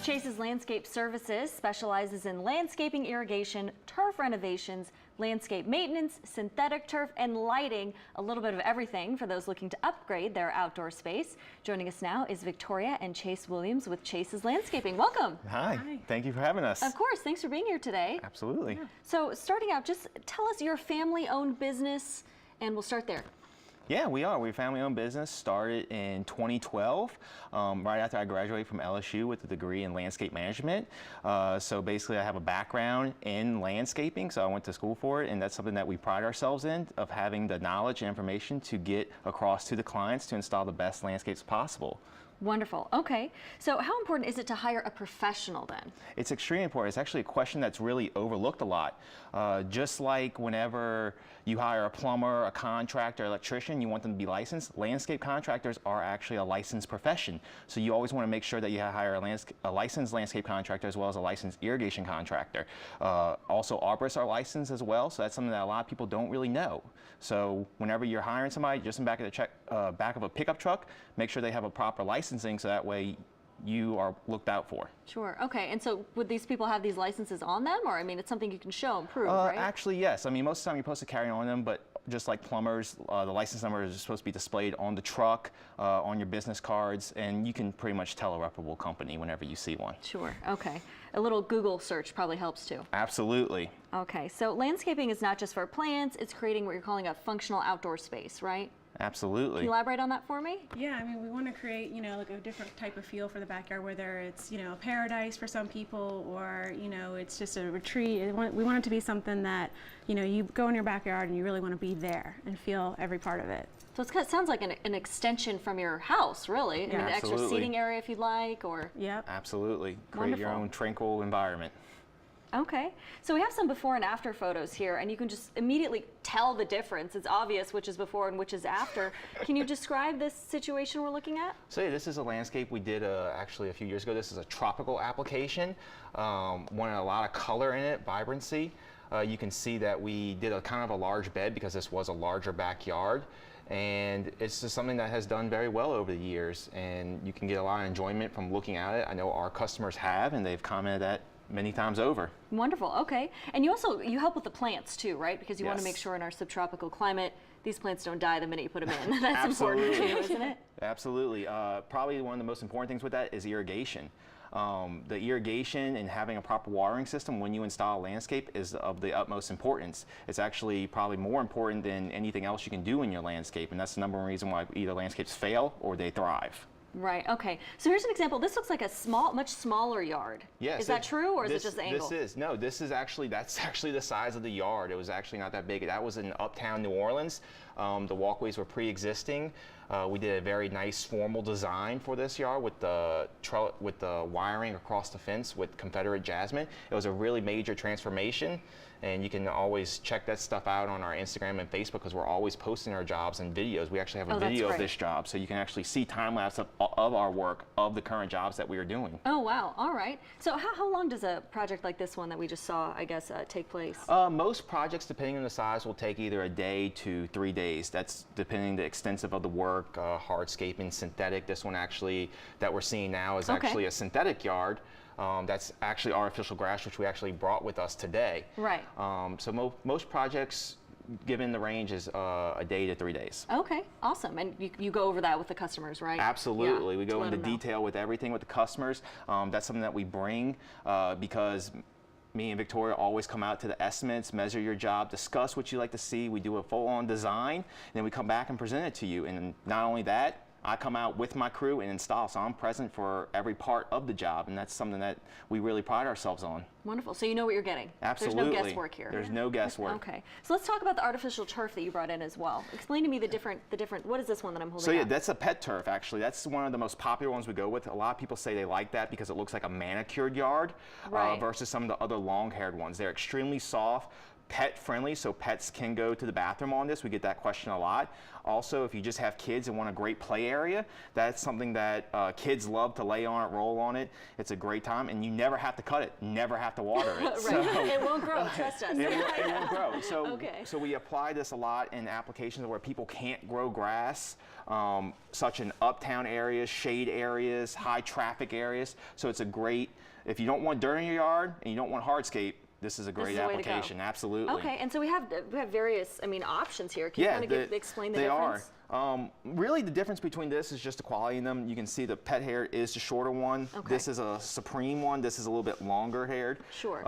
Chase's Landscape Services specializes in landscaping, irrigation, turf renovations, landscape maintenance, synthetic turf, and lighting. A little bit of everything for those looking to upgrade their outdoor space. Joining us now is Victoria and Chase Williams with Chase's Landscaping. Welcome. Hi. Thank you for having us. Of course. Thanks for being here today. Absolutely. Yeah. So starting out, just tell us your family-owned business, and we'll start there. Yeah, we are. We're a family-owned business, started in 2012, right after I graduated from LSU with a degree in landscape management. So basically I have a background in landscaping, so I went to school for it, and that's something that we pride ourselves in, of having the knowledge and information to get across to the clients to install the best landscapes possible. Wonderful. Okay. So how important is it to hire a professional then? It's extremely important. It's actually a question that's really overlooked a lot. Just like whenever you hire a plumber, a contractor, electrician, you want them to be licensed. Landscape contractors are actually a licensed profession. So you always want to make sure that you hire a licensed landscape contractor as well as a licensed irrigation contractor. Also, arborists are licensed as well, so that's something that a lot of people don't really know. So whenever you're hiring somebody, just in back of a pickup truck, make sure they have a proper licensing so that way you are looked out for. Sure. Okay. And so would these people have these licenses on them, or I mean, it's something you can show and prove, right? Actually, yes. I mean, most of the time you're supposed to carry on them, but just like plumbers, the license number is supposed to be displayed on the truck, on your business cards, and you can pretty much tell a reputable company whenever you see one. Sure. Okay. A little Google search probably helps too. Absolutely. Okay. So landscaping is not just for plants, it's creating what you're calling a functional outdoor space, right? Absolutely. Can you elaborate on that for me? Yeah, I mean, we want to create, like a different type of feel for the backyard, whether it's, a paradise for some people or, it's just a retreat. We want it to be something that, you go in your backyard and you really want to be there and feel every part of it. So it sounds like an extension from your house, really. Yeah. I mean, an extra seating area if you'd like, or... Yep. Absolutely. Create your own tranquil environment. Okay, so we have some before and after photos here, and you can just immediately tell the difference. It's obvious which is before and which is after. Can you describe this situation we're looking at? So yeah, this is a landscape we did actually a few years ago. This is a tropical application. Wanted a lot of color in it, vibrancy. You can see that we did a kind of a large bed because this was a larger backyard. And it's just something that has done very well over the years, and you can get a lot of enjoyment from looking at it. I know our customers have, and they've commented that many times over. Wonderful. Okay. And you help with the plants too, right? Because you want to make sure in our subtropical climate these plants don't die the minute you put them in. That's important too, isn't it? Absolutely. Probably one of the most important things with that is irrigation. The irrigation and having a proper watering system when you install a landscape is of the utmost importance. It's actually probably more important than anything else you can do in your landscape, and that's the number one reason why either landscapes fail or they thrive. Right. Okay. So here's an example. This looks like a much smaller yard. Yes. Is that true, or is it just the angle? That's actually the size of the yard. It was actually not that big. That was in uptown New Orleans. The walkways were pre-existing. We did a very nice formal design for this yard with the wiring across the fence with Confederate jasmine. It was a really major transformation, and you can always check that stuff out on our Instagram and Facebook because we're always posting our jobs and videos. We actually have a video of this job, so you can actually see time-lapse of our work of the current jobs that we are doing. Oh, wow. All right. So how long does a project like this one that we just saw, I guess, take place? Most projects, depending on the size, will take either a day to 3 days. That's depending the extensive of the work, hardscaping, synthetic. This one actually that we're seeing now is actually a synthetic yard. That's actually artificial grass, which we actually brought with us today. Right. So most projects, given the range, is a day to 3 days. Okay, awesome. And you go over that with the customers, right? Absolutely. Yeah, we go into detail with everything with the customers. That's something that we bring because me and Victoria always come out to the estimates, measure your job, discuss what you like to see. We do a full-on design, and then we come back and present it to you. And not only that, I come out with my crew and install, so I'm present for every part of the job, and that's something that we really pride ourselves on. Wonderful. So you know what you're getting. Absolutely. There's no guesswork here. There's no guesswork. Okay. So let's talk about the artificial turf that you brought in as well. Explain to me the different, what is this one that I'm holding So yeah, up? that's a pet turf actually. That's one of the most popular ones we go with. A lot of people say they like that because it looks like a manicured yard versus some of the other long-haired ones. They're extremely soft, pet friendly, so pets can go to the bathroom on this. We get that question a lot. Also, if you just have kids and want a great play area, that's something that kids love to lay on it, roll on it. It's a great time, and you never have to cut it, never have to water it. Right. So, It won't grow, trust us. it won't grow. So, Okay. so we apply this a lot in applications where people can't grow grass, such in uptown areas, shade areas, high traffic areas. So it's a great, if you don't want dirt in your yard and you don't want hardscape, this is a great is the way to go. application. Absolutely. Okay, and so we have various, I mean, options here. Can you kind of explain the difference? They are. Really, the difference between this is just the quality in them. You can see the pet hair is the shorter one. Okay. This is a supreme one. This is a little bit longer haired. Sure.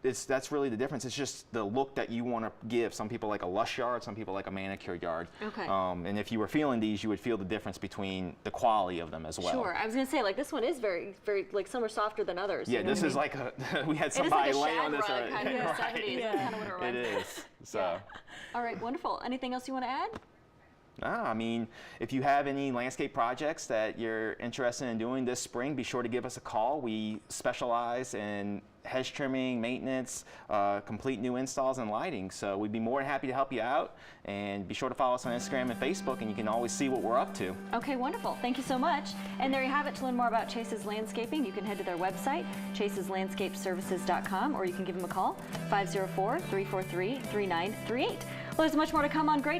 That's really the difference. It's just the look that you want to give. Some people like a lush yard, some people like a manicured yard. Okay. And if you were feeling these, you would feel the difference between the quality of them as well. Sure. I was going to say, like, this one is very, like, some are softer than others. Yeah, you know this what I is mean? like we had It is somebody like a lay shag on this rug already. kind of in the 70s. That's kind of what it It reminds me. is. So. Yeah. All right, wonderful. Anything else you want to add? I mean, if you have any landscape projects that you're interested in doing this spring, be sure to give us a call. We specialize in hedge trimming, maintenance, complete new installs and lighting. So we'd be more than happy to help you out. And be sure to follow us on Instagram and Facebook, and you can always see what we're up to. Okay, wonderful. Thank you so much. And there you have it. To learn more about Chase's Landscaping, you can head to their website, chaseslandscapeservices.com, or you can give them a call, 504-343-3938. Well, there's much more to come on Great